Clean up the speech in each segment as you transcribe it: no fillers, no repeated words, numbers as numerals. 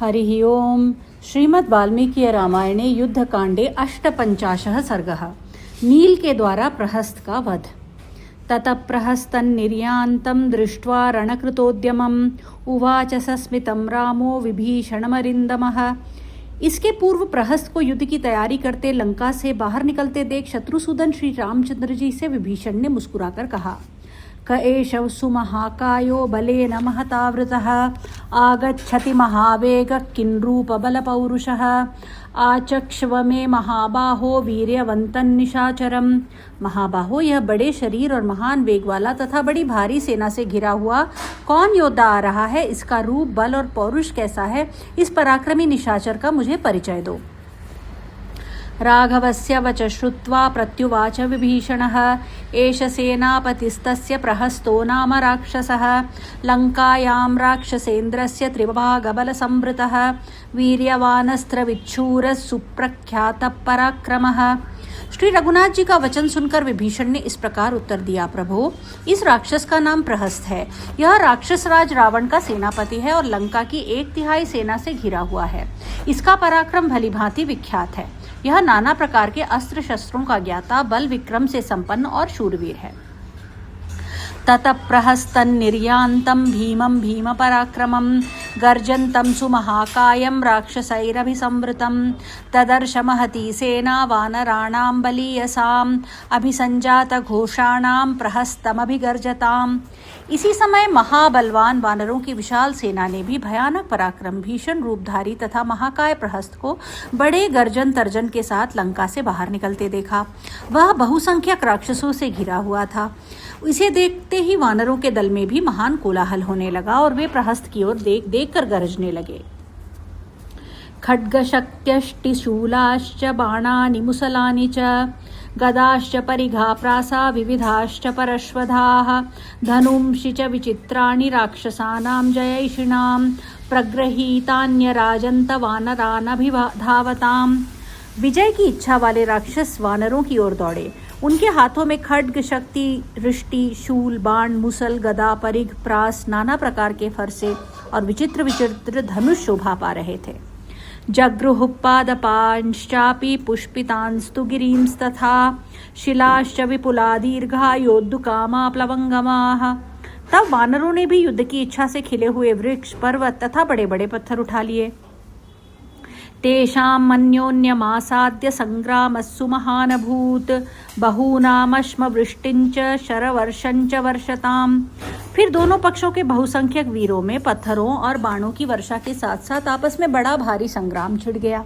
हरिः ओम्। श्रीमद् वाल्मीकि रामायणे युद्धकांडे 58 सर्गः। नील के द्वारा प्रहस्त का वध। ततः प्रहस्तन्निर्यान्तं दृष्ट्वा रणकृतोद्यमम् उवाच सस्मितं रामो विभीषणमरिन्दमः। इसके पूर्व प्रहस्त को युद्ध की तैयारी करते लंका से बाहर निकलते देख शत्रुसूदन श्री रामचंद्र जी से विभीषण ने मुस्कुराकर कहा, क एष सुमहाकायो बलेन महतावृतः आगच्छति महावेगः किन्रूपबलपौरुषः आचक्ष्व मे महाबाहो वीर्यवन्तं निशाचरम्। महाबाहो, यह बड़े शरीर और महान वेग वाला तथा बड़ी भारी सेना से घिरा हुआ कौन योद्धा आ रहा है? इसका रूप, बल और पौरुष कैसा है? इस पराक्रमी निशाचर का मुझे परिचय दो। राघवस्य वच श्रुत्वा प्रत्युवाच विभीषणः, एष सेनापतिस्तस्य प्रहस्तो नाम राक्षसः लङ्कायां राक्षसेन्द्रस्य त्रिभागबलसंवृतः वीर्यवानस्त्रविच्छूरः सुप्रख्यातः पराक्रमः। श्री रघुनाथ जी का वचन सुनकर विभीषण ने इस प्रकार उत्तर दिया, प्रभु, इस राक्षस का नाम प्रहस्त है। यह राक्षस राज रावण का सेनापति है और लंका की 1/3 सेना से घिरा हुआ है। इसका पराक्रम भलीभांति विख्यात है। यह नाना प्रकार के अस्त्र शस्त्रों का ज्ञाता, बल विक्रम से संपन्न और शूरवीर है। ततः प्रहस्तन्निर्यान्तं भीमं भीमपराक्रमं गर्जन्तं सुमहाकायं राक्षसैरभिसंवृतं तदर्श महती सेना वानराणां बलीयसाम् अभिसञ्जातघोषाणां प्रहस्तमभिगर्जताम्। इसी समय महाबलवान वानरों की विशाल सेना ने भी भयानक पराक्रम, भीषण रूपधारी तथा महाकाय प्रहस्त को बड़े गर्जन तर्जन के साथ लंका से बाहर निकलते देखा। वह बहुसंख्यक राक्षसों से घिरा हुआ था। इसे देखते ही वानरों के दल में भी महान कोलाहल होने लगा और वे प्रहस्त की ओर देख देख कर गरजने लगे। खड्गशक्त्यष्टिशूलाश्च बाणानि मुसलानि च गदाश्च परिघा प्रासा विविधाश्च परश्वधाः धनुंषि च विचित्राणि राक्षसानां जयैषिणां प्रगृहीतान्यराजन्त वानरानभिधावताम्। विजय की इच्छा वाले राक्षस वानरों की ओर दौड़े। उनके हाथों में खड्ग, शक्ति, रिष्टि, शूल, बाण, मुसल, गदा, परिघ, प्रास, नाना प्रकार के फरसे और विचित्र विचित्र धनुष शोभा पा रहे थे। जगृहुपादपांश्चापि पुष्पितांस्तु गिरींस्तथा शिलाश्च विपुला दीर्घा योद्धुकामा प्लवंगमाः। तब वानरों ने भी युद्ध की इच्छा से खिले हुए वृक्ष, पर्वत तथा बड़े बड़े पत्थर उठा लिए। तेषां मन्योन्यमासाद्य संग्रामस्सु महानभूत बहूनामश्मवृष्टिञ्च शरवर्षञ्च वर्षताम्। फिर दोनों पक्षों के बहुसंख्यक वीरों में पत्थरों और बाणों की वर्षा के साथ साथ आपस में बड़ा भारी संग्राम छिड़ गया।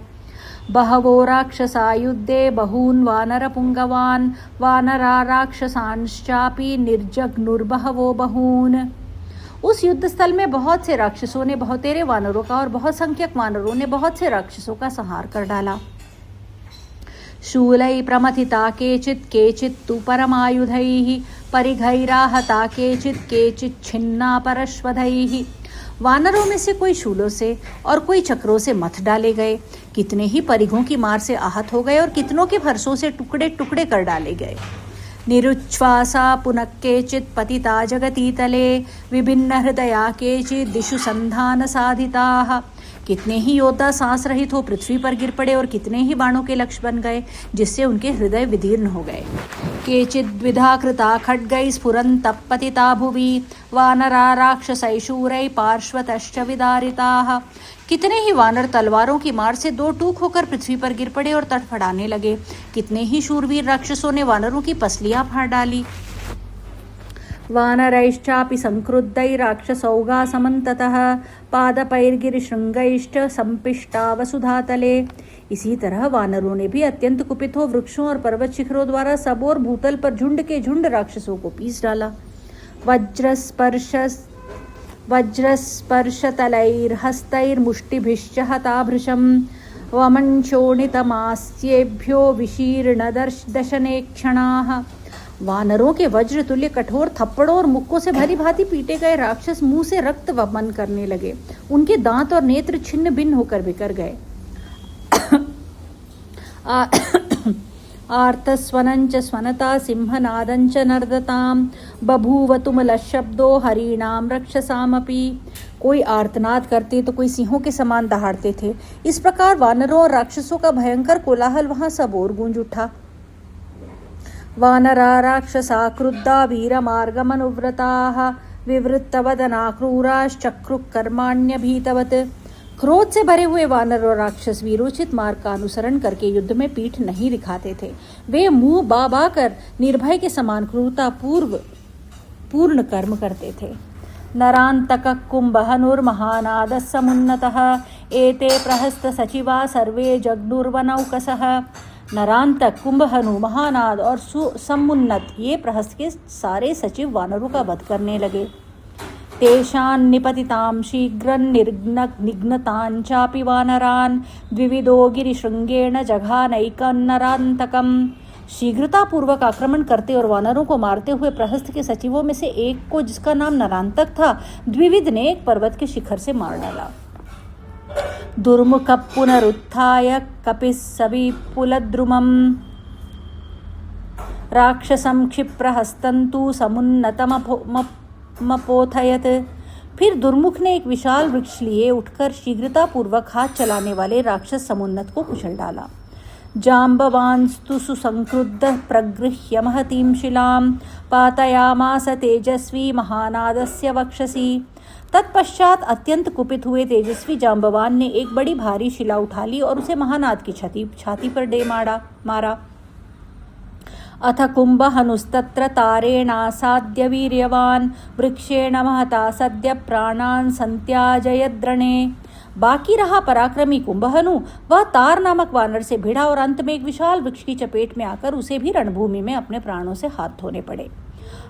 बहवो राक्षसा युद्धे बहून् वानरपुंगवान् वानरा राक्षसांश्चापि निर्जघ्नुर्बहवो बहून्। उस युद्ध स्थल में बहुत से राक्षसों ने बहुतेरे वानरों का और बहुत संख्यक वानरों ने बहुत से राक्षसों का संहार कर डाला। शूलै प्रमथिता केचित् केचित् तु परमायुधैः परिघैराहता केचित् केचित् छिन्ना परश्वधैः। वानरों में से कोई शूलों से और कोई चक्रों से मथ डाले गए, कितने ही परिघों की मार से आहत हो गए और कितनों के फरसों से टुकड़े टुकड़े कर डाले गए। निरुच्छ्वासा पुनः केचित् पतिता जगतीतले विभिन्न हृदया केचित् दिशु संधान साधिताः। कितने ही योद्धा सांस रहित हो पृथ्वी पर गिर पड़े और कितने ही बाणों के लक्ष्य बन गए, जिससे उनके हृदय विदीर्ण हो गए। केचित् द्विधा कृता खड्गैः स्फुरन्तः पतिता भुवि वानरा राक्षसैः शूरैः पार्श्वतश्च विदारिताः। कितने ही वानर तलवारों की मार से दो टूक होकर पृथ्वी पर गिर पड़े और तड़फड़ाने लगे। कितने ही शूरवीर राक्षसों ने वानरों की पसलियां फाड़ डाली। वानरैश्चापि संक्रुद्धैः राक्षसौगा समन्ततः पादपैर्गिरिशृंगैश्च संपिष्टा वसुधातले। इसी तरह वानरों ने भी अत्यंत कुपित हो वृक्षों और पर्वत शिखरों द्वारा सब और भूतल पर झुंड के झुंड राक्षसों को पीस डाला। वज्रस्पर्शतलैर्हस्तैर्मुष्टिभिश्च हताभृशं वमंशोणितमास्येभ्यो विशीर्णदशने क्षणाः। वानरों के वज्र तुल्य कठोर थप्पड़ों और मुक्कों से भली भांति पीटे गए राक्षस मुंह से रक्त वमन करने लगे। उनके दांत और नेत्र छिन्न भिन्न होकर बिखर गए। आर्तस्वनं च स्वनता सिंहनादं च नर्दतां बभूव तुमुलशब्दो हरीणां रक्षसामपि। कोई आर्तनाद करते तो कोई सिंहों के समान दहाड़ते थे। इस प्रकार वानरों और राक्षसों का भयंकर कोलाहल वहां सब ओर गूंज उठा। वानरा राक्षसा क्रुद्धा वीरमार्गमनुव्रताः विवृत्तवदना क्रूराश्चक्रुः क्रोध से भरे हुए वानर और राक्षस वीरोचित मार्ग का अनुसरण करके युद्ध में पीठ नहीं दिखाते थे। वे मुंह बाबा कर निर्भय के समान क्रूरता पूर्ण कर्म करते थे। नरांतक कुंभहनुर्महानादः समुन्नतः एते प्रहस्त सचिवा सर्वे जग्नुर्वनौकसः। नरांतक, कुंभहनु, महानाद और समुन्नत ये प्रहस्त के सारे सचिव वानरों का वध करने लगे। तेषान् निपतितां शीघ्रं निघ्नतां चापि वानरान् द्विविधो गिरिशृंगेण जघानैकन्नरान्तकम्। शीघ्रता पूर्वक आक्रमण करते और वानरों को मारते हुए प्रहस्त के सचिवों में से एक को, जिसका नाम नरांतक था, द्विविध ने एक पर्वत के शिखर से मार डाला। दुर्मुख पुनरुत्थाय कपिस्सविपुलद्रुमम् राक्षसं क्षिप्रहस्तन्तु समुन्नतमपोथयत। फिर दुर्मुख ने एक विशाल वृक्ष लिए उठकर शीघ्रता पूर्वक हाथ चलाने वाले राक्षस समुन्नत को कुचल डाला। जाम्बवांस्तु सुसंक्रुद्धः प्रगृह्य महतीं शिलां पातयामास तेजस्वी महानादस्य वक्षसि। तत्पश्चात अत्यंत कुपित हुए तेजस्वी जाम्बवान ने एक बड़ी भारी शिला उठा ली और उसे महानाद की छाती पर दे मारा। अथ कुंभहनुस्तत्र तारेणासाद्य वीर्यवान् वृक्षेण महता सद्य प्राणान् संत्याजयद्रणे। बाकी रहा पराक्रमी कुंभहनु। वह तार नामक वानर से भिड़ा और अंत में एक विशाल वृक्ष की चपेट में आकर उसे भी रणभूमि में अपने प्राणों से हाथ धोने पड़े।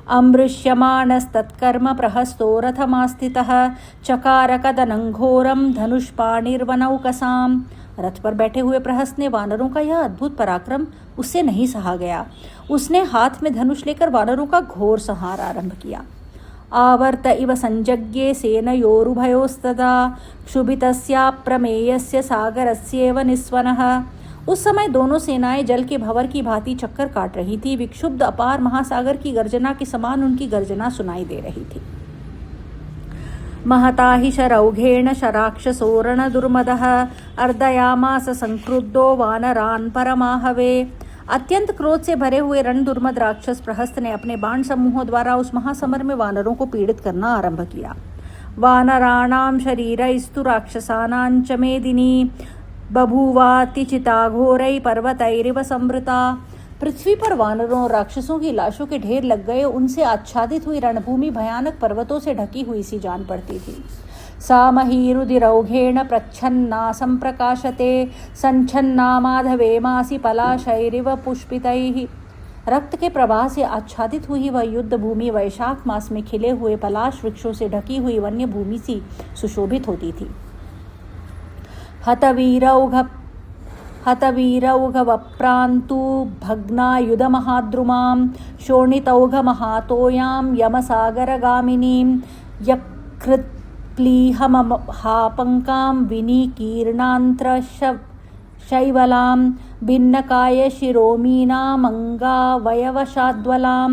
अमृष्यमाणस्तत्कर्म प्रहस्तो रथमास्थितः चकार कदनं घोरं धनुष्पाणिर्वनौकसाम्। रथ पर बैठे हुए प्रहस्त ने वानरों का यह अद्भुत पराक्रम उससे नहीं सहा गया। उसने हाथ में धनुष लेकर वानरों का घोर संहार आरंभ किया। आवर्त इव संजज्ञे सेनयोरुभयोस्तदा क्षुभितस्याप्रमेयस्य सागरस्येव निस्वनः। उस समय दोनों सेनाएं जल के भंवर की भांति चक्कर काट रही थी। विक्षुब्ध अपार महासागर की गर्जना के समान उनकी गर्जना सुनाई दे रही थी। महता हि शरौघेण शराक्षसोरण दुर्मदः अर्दयामास संक्रुद्धो वानरान् परमाहवे। अत्यंत क्रोध से भरे हुए रण दुर्मद राक्षस प्रहस्त ने अपने बाण समूहों द्वारा उस महासमर में वानरों को पीड़ित करना आरंभ किया। वानराणां शरीरैस्तु राक्षसानां च मेदिनी बभूवातिचिता घोरै पर्वतैरिव संवृता। पृथ्वी पर वानरों और राक्षसों की लाशों के ढेर लग गए। उनसे आच्छादित हुई रणभूमि भयानक पर्वतों से ढकी हुई सी जान पड़ती थी। सामहीरुदिरौघेण प्रच्छन्ना संप्रकाशते संच्छन्ना माधवे मासी पलाशैरिव पुष्पितैः। रक्त के प्रवाह से आच्छादित हुई वह युद्ध भूमि वैशाख मास में खिले हुए पलाश वृक्षों से ढकी हुई वन्य भूमि सी सुशोभित होती थी। हतवीरौघवप्रान्तु भग्नायुधमहाद्रुमां शोणितौघमहातोयां यमसागरगामिनीं यकृत्प्लीहमहापङ्कां विनिकीर्णान्त्रशैवलां भिन्नकायशिरोमीनामङ्गावयवशाद्वलां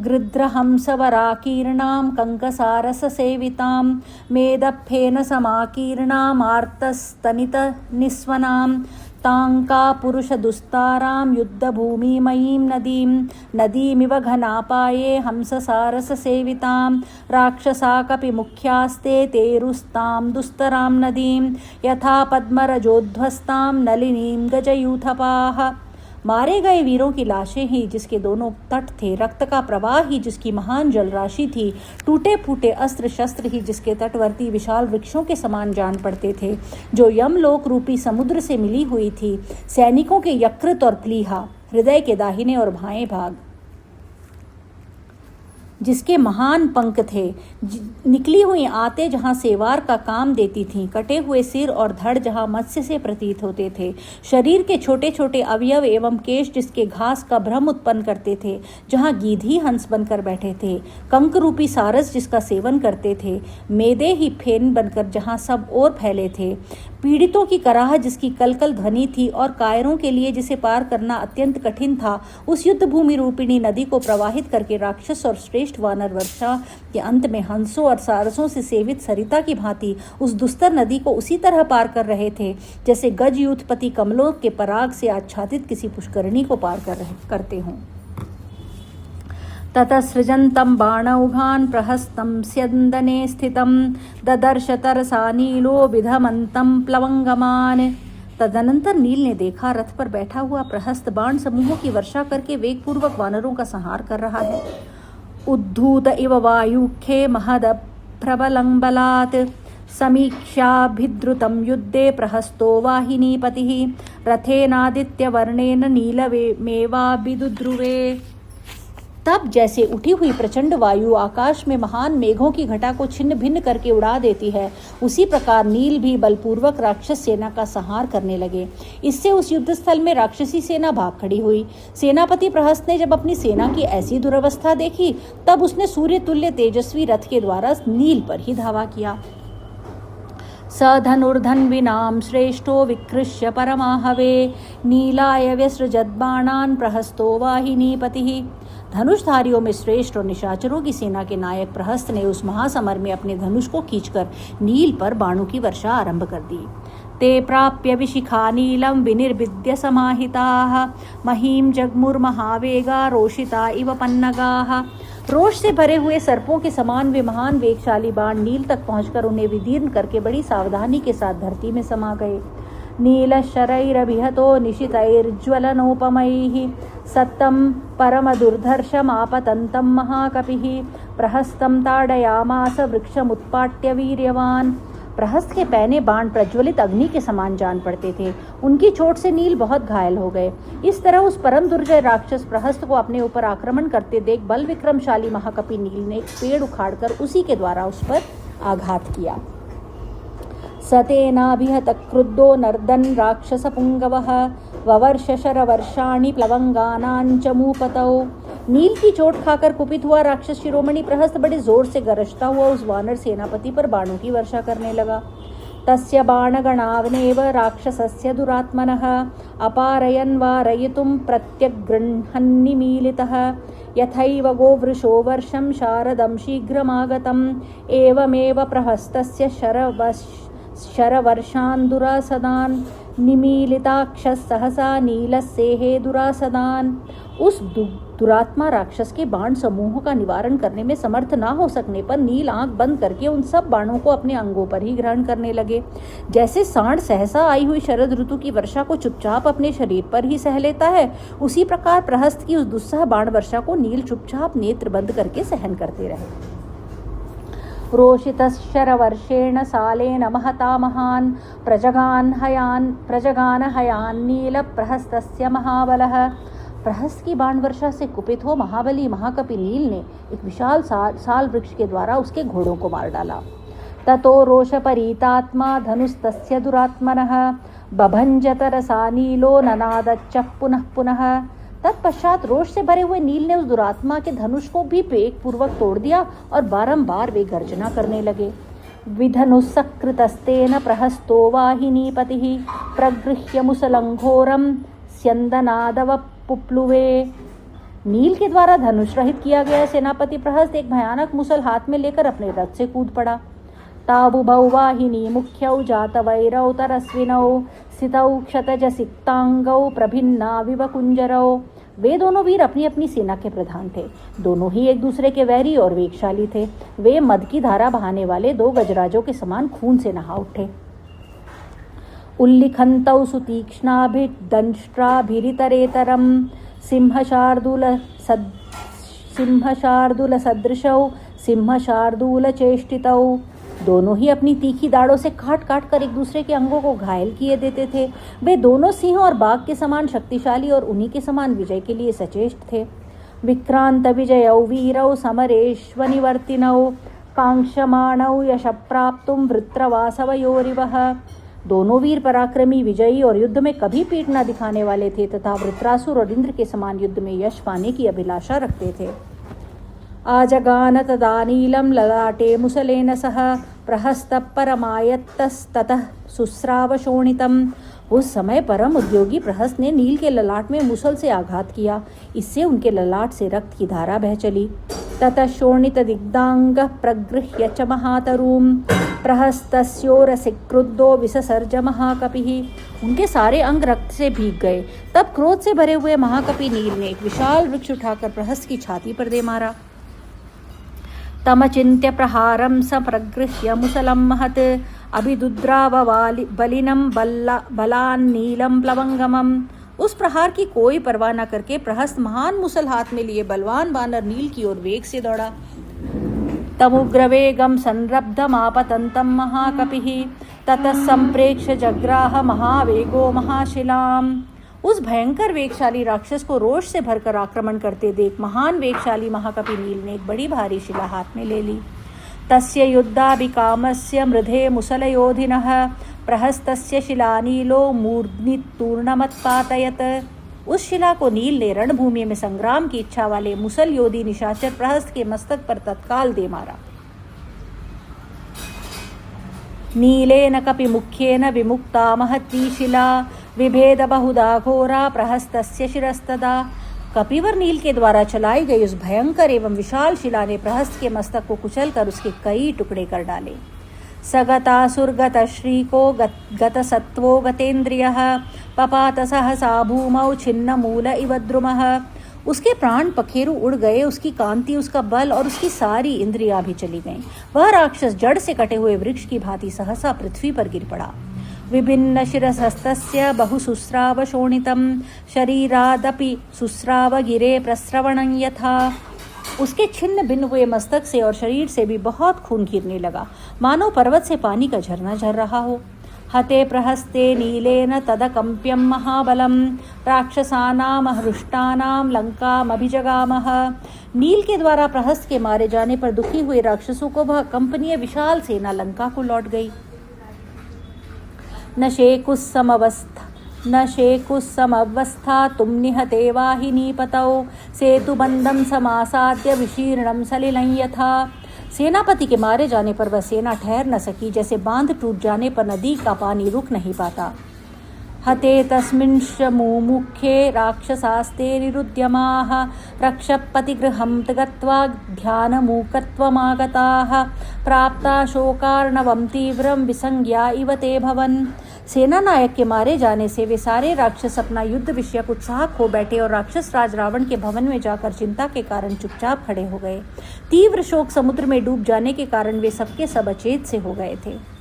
गृध्रहंसवराकीर्णां कङ्कसारससेवितां मेदप्फेन समाकीर्णामार्तस्तनितनिस्वनां तांका पुरुषदुस्तारां युद्धभूमिमयीं नदीमिव घनापाये हंससारससेवितां राक्षसा कपिमुख्यास्ते तेरुस्तां दुस्तरां नदीं यथा पद्मरजोध्वस्तां नलिनीं गजयूथपाः। मारे गए वीरों की लाशें ही जिसके दोनों तट थे, रक्त का प्रवाह ही जिसकी महान जलराशि थी, टूटे फूटे अस्त्र शस्त्र ही जिसके तटवर्ती विशाल वृक्षों के समान जान पड़ते थे, जो यमलोक रूपी समुद्र से मिली हुई थी। सैनिकों के यकृत और प्लीहा, हृदय के दाहिने और बाएं भाग जिसके महान पंख थे, निकली हुई आंतें जहाँ सेवार का काम देती थीं, कटे हुए सिर और धड़ जहाँ मत्स्य से प्रतीत होते थे, शरीर के छोटे छोटे अवयव एवं केश जिसके घास का भ्रम उत्पन्न करते थे, जहाँ गीधी हंस बनकर बैठे थे, कंक रूपी सारस जिसका सेवन करते थे, मेदे ही फेन बनकर जहाँ सब ओर फैले थे, पीड़ितों की कराह जिसकी कलकल ध्वनि थी और कायरों के लिए जिसे पार करना अत्यंत कठिन था, उस युद्ध भूमि रूपिणी नदी को प्रवाहित करके राक्षस और श्रेष्ठ वानर वर्षा के अंत में हंसों और सारसों से सेवित सरिता की भांति उस दुस्तर नदी को उसी तरह पार कर रहे थे जैसे गज यूथपति कमलों के पराग से आच्छादित किसी पुष्करणी को पार करते हों। ततसृजन्तं बाणौघान् प्रहस्तं स्यन्दने स्थितं ददर्श तरसा नीलो विधमन्तं प्लवंगमान्। तदनंतर नील ने देखा रथ पर बैठा हुआ प्रहस्त बाण समूहों की वर्षा करके वेगपूर्वक वानरों का संहार कर रहा है। उद्धूत इव वायुखे महद प्रबलं बलात् समीक्षाभिद्रुतं युद्धे प्रहस्तो वाहिनीपतिः रथेनादित्यवर्णेन नीलमेवाभिदुद्रुवे। तब जैसे उठी हुई प्रचंड वायु आकाश में महान मेघों की घटा को छिन्न भिन्न करके उड़ा देती है, उसी प्रकार नील भी बलपूर्वक राक्षस सेना का संहार करने लगे। इससे उस युद्ध स्थल में राक्षसी सेना भाग खड़ी हुई। सेनापति प्रहस्त ने जब अपनी सेना की ऐसी दुरवस्था देखी, तब उसने सूर्य तुल्य तेजस्वी रथ के द्वारा नील पर ही धावा किया। स धनुर्धन्विनां श्रेष्ठो विकृष्य परमाहवे नीलाय व्यसृजद्बाणान् प्रहस्तो वाहिनीपतिः। धनुषधारियों में श्रेष्ठ और निशाचरों की सेना के नायक प्रहस्त ने उस महासमर में अपने धनुष को खींचकर नील पर बाणों की वर्षा आरंभ कर दी। ते प्राप्य विशिखा नीलम विनिर्विद्य समाहिताः महीम जगमुर्महावेगा रोषिता इव पन्नगाः। रोष से भरे हुए सर्पों के समान वे महान वेगशाली बाण नील तक पहुंचकर उन्हें विदीर्ण करके बड़ी सावधानी के साथ धरती में समा गए। नीलशरैरभिहतो निशितैर्ज्वलनोपमैः सत्तं परमदुर्धर्षमापतन्तं महाकपिः प्रहस्तं ताडयामास वृक्षमुत्पाट्य वीर्यवान्। प्रहस्त के पैने बाण प्रज्वलित अग्नि के समान जान पड़ते थे। उनकी चोट से नील बहुत घायल हो गए। इस तरह उस परम दुर्जय राक्षस प्रहस्त को अपने ऊपर आक्रमण करते देख बल विक्रमशाली महाकपि नील ने एक पेड़ उखाड़कर उसी के द्वारा उस पर आघात किया। सतेनाभिहत क्रुद्धो नर्दन राक्षस पुंगवः ववर्ष शरवर्षाणि प्लवंगानांचमूपतौ। नील की चोट खाकर कुपित हुआ राक्षस शिरोमणि प्रहस्त बड़े जोर से गरजता हुआ उस वानर सेनापति पर बाणों की वर्षा करने लगा। तस्य बाणगणावनेव राक्षसस्य दुरात्मनः अपारयन् वारयितुं प्रत्यगृह्णन्निमीलितः यथैव गोवृषो वर्षं शारदं शीघ्रमागतम् एवमेव प्रहस्तस्य शरवर्षान् दुरासदान् निमीलिताक्षः सहसा नीलस्येहे दुरासदान्। उस दुरात्मा राक्षस के बाण समूहों का निवारण करने में समर्थ ना हो सकने पर नील आंख बंद करके उन सब बाणों को अपने अंगों पर ही ग्रहण करने लगे। जैसे सांड सहसा आई हुई शरद ऋतु की वर्षा को चुपचाप अपने शरीर पर ही सह लेता है, उसी प्रकार प्रहस्त की उस दुस्सह बाण वर्षा को नील चुपचाप नेत्र बंद करके सहन करते रहे। रोषितशरवर्षेण सालेन महता महान् प्रजगान हयान् नील प्रहस्तस्य महाबलः। प्रहस्त की बाण वर्षा से कुपित हो महाबली महाकपि नील ने एक विशाल साल वृक्ष के द्वारा उसके घोड़ों को मार डाला। ततो रोषपरीतात्मा धनुस्तस्य दुरात्मनः बभंजतरसा नीलो ननादच्च पुनः पुनः। तत्पश्चात रोष से भरे हुए नील ने उस दुरात्मा के धनुष को भी वेगपूर्वक तोड़ दिया और बारंबार वे गर्जना करने लगे। विधनुसकृतस्तेन प्रहस्तो वाहिनीपतिः प्रगृह्य मुसलंघोरम स्यन्दनादव पुप्लुवे। नील के द्वारा धनुष रहित किया गया सेनापति प्रहस्त एक भयानक मुसल हाथ में लेकर अपने रथ से कूद पड़ा। तावुभौ वाहिनी मुख्यौ जातवैरौ तरस्विनौ स्थितौ क्षतज सिक्तांगौ प्रभिन्ना विव कुंजरौ। वे दोनों वीर अपनी अपनी सेना के प्रधान थे। दोनों ही एक दूसरे के वैरी और वेगशाली थे। वे मद की धारा बहाने वाले दो गजराजों के समान खून से नहा उठे। उल्लिखन्तौ सुतीक्ष्णाभिदंष्ट्राभिरितरेतरं सिंहशार्दूलसदृशौ सिंहशार्दूलचेष्टितौ। दोनों ही अपनी तीखी दाढ़ों से काट काट कर एक दूसरे के अंगों को घायल किए देते थे। वे दोनों सिंह और बाघ के समान शक्तिशाली और उन्हीं के समान विजय के लिए सचेष्ट थे। विक्रांत विजयौ वीरौ समरेष्वनिवर्तिनौ कांक्षमाणौ यशप्राप्तुं वृत्रवासवयोरिवः। दोनों वीर पराक्रमी विजयी और युद्ध में कभी पीठ न दिखाने वाले थे तथा वृत्रासुर और इंद्र के समान युद्ध में यश पाने की अभिलाषा रखते थे। आजगान तदा नीलं ललाटे मुसलेन सह प्रहस्त परमायत्तस्ततः शुस्राव शोणितम्। उस समय परम उद्योगी प्रहस्त ने नील के ललाट में मुसल से आघात किया, इससे उनके ललाट से रक्त की धारा बह चली। ततः शोणित दिग्दांग प्रगृह्य च महातरूम प्रहस्तस्योरसि क्रुद्धो विससर्ज महाकपिः। उनके सारे अंग रक्त से भीग गए। तब क्रोध से भरे हुए महाकपि नील ने एक विशाल वृक्ष उठाकर प्रहस्त की छाती पर दे मारा। तमचिन्त्य प्रहारं स प्रगृह्य मुसलं महत् अभिदुद्राव बलिनं बलान्नीलं प्लवंगमम्। उस प्रहार की कोई परवाह न करके प्रहस्त महान मुसल हाथ में लिए बलवान वानर नील की ओर वेग से दौड़ा। तमुग्रवेगं संरब्धमापतन्तं महाकपिः ततः संप्रेक्ष्य जग्राह महावेगो महाशिलाम्। उस भयंकर वेगशाली राक्षस को रोष से भरकर आक्रमण करते देख महान वेगशाली महाकपि नील ने एक बड़ी भारी शिला हाथ में ले ली। तस्य युद्धाभिकामस्य मृधे मुसलयोधिनः प्रहस्तस्य शिलानीलो मूर्ध्नितूर्णमत्पातयत्। उस शिला को नील ने रणभूमि में संग्राम की इच्छा वाले मुसल योधी निशाचर प्रहस्त के मस्तक पर तत्काल दे मारा। नीलेन कपि मुख्येन विमुक्ता महती शिला विभेद बहुधा घोरा प्रहस्तस्य शिरस्तदा। कपिवर नील के द्वारा चलाई गई उस भयंकर एवं विशाल शिला ने प्रहस्त के मस्तक को कुचलकर उसके कई टुकड़े कर डाले। सगतासुरगत श्रीको गतसत्वो गतेन्द्रियः पपात सहसा भूमौ छिन्न मूल इव द्रुमः। उसके प्राण पखेरु उड़ गए, उसकी कांति, उसका बल और उसकी सारी इंद्रियां भी चली गईं। वह राक्षस जड़ से कटे हुए वृक्ष की भांति सहसा पृथ्वी पर गिर पड़ा। विभिन्न शिरसस्तस्य बहुशुस्राव शोणितं शरीरादपि शुस्राव गिरे प्रस्रवणं यथा। उसके छिन्न भिन्न हुए मस्तक से और शरीर से भी बहुत खून गिरने लगा, मानो पर्वत से पानी का झरना झर रहा हो। हते प्रहस्ते नीलेन तदकंप्यं महाबलम राक्षसानाम हृष्टानाम लंकामभिजगामः। नील के द्वारा प्रहस्त के मारे जाने पर दुखी हुए राक्षसों को वह कंपनीय विशाल सेना लंका को लौट गई। न शेकुस्समवस्था तुम निहते वाहिनीपतौ सेतुबंधं समासाद्य विशीर्णं सलिलं यथा। सेनापति के मारे जाने पर वह सेना ठहर न सकी, जैसे बांध टूट जाने पर नदी का पानी रुक नहीं पाता। हते तस्मिंश मुमुखे राक्षसास्ते निरुद्यमाः रक्षपतिगृहं गत्वा ध्यानमूकत्वमागताः प्राप्ता शोकार्णवं तीव्रं विसंज्ञा इव ते भवन्। सेना नायक के मारे जाने से वे सारे राक्षस अपना युद्ध विषयक उत्साह खो बैठे और राक्षस राज रावण के भवन में जाकर चिंता के कारण चुपचाप खड़े हो गए। तीव्र शोक समुद्र में डूब जाने के कारण वे सबके सब अचेत से हो गए थे।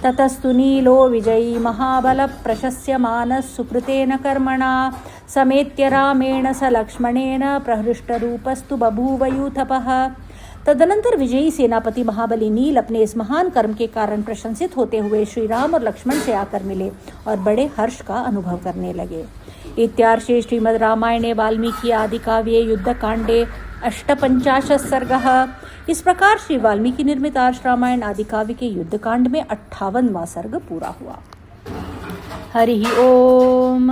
ततस्तु नीलो विजयी महाबल प्रशस्यमानः सुकृतेन कर्मणा समेत्य रामेण स लक्ष्मणेन प्रहृष्टरूपस्तु बभूव यूथपः। तदनंतर विजयी सेनापति महाबली नील अपने इस महान कर्म के कारण प्रशंसित होते हुए श्री राम और लक्ष्मण से आकर मिले और बड़े हर्ष का अनुभव करने लगे। इत्यार्षे श्रीमद् रामायणे वाल्मीकि आदि काव्ये युद्धकांडे 58 सर्गः। इस प्रकार श्री वाल्मीकि निर्मित आर्ष रामायण आदि काव्य के युद्धकांड में 58वां सर्ग पूरा हुआ। हरि ओम।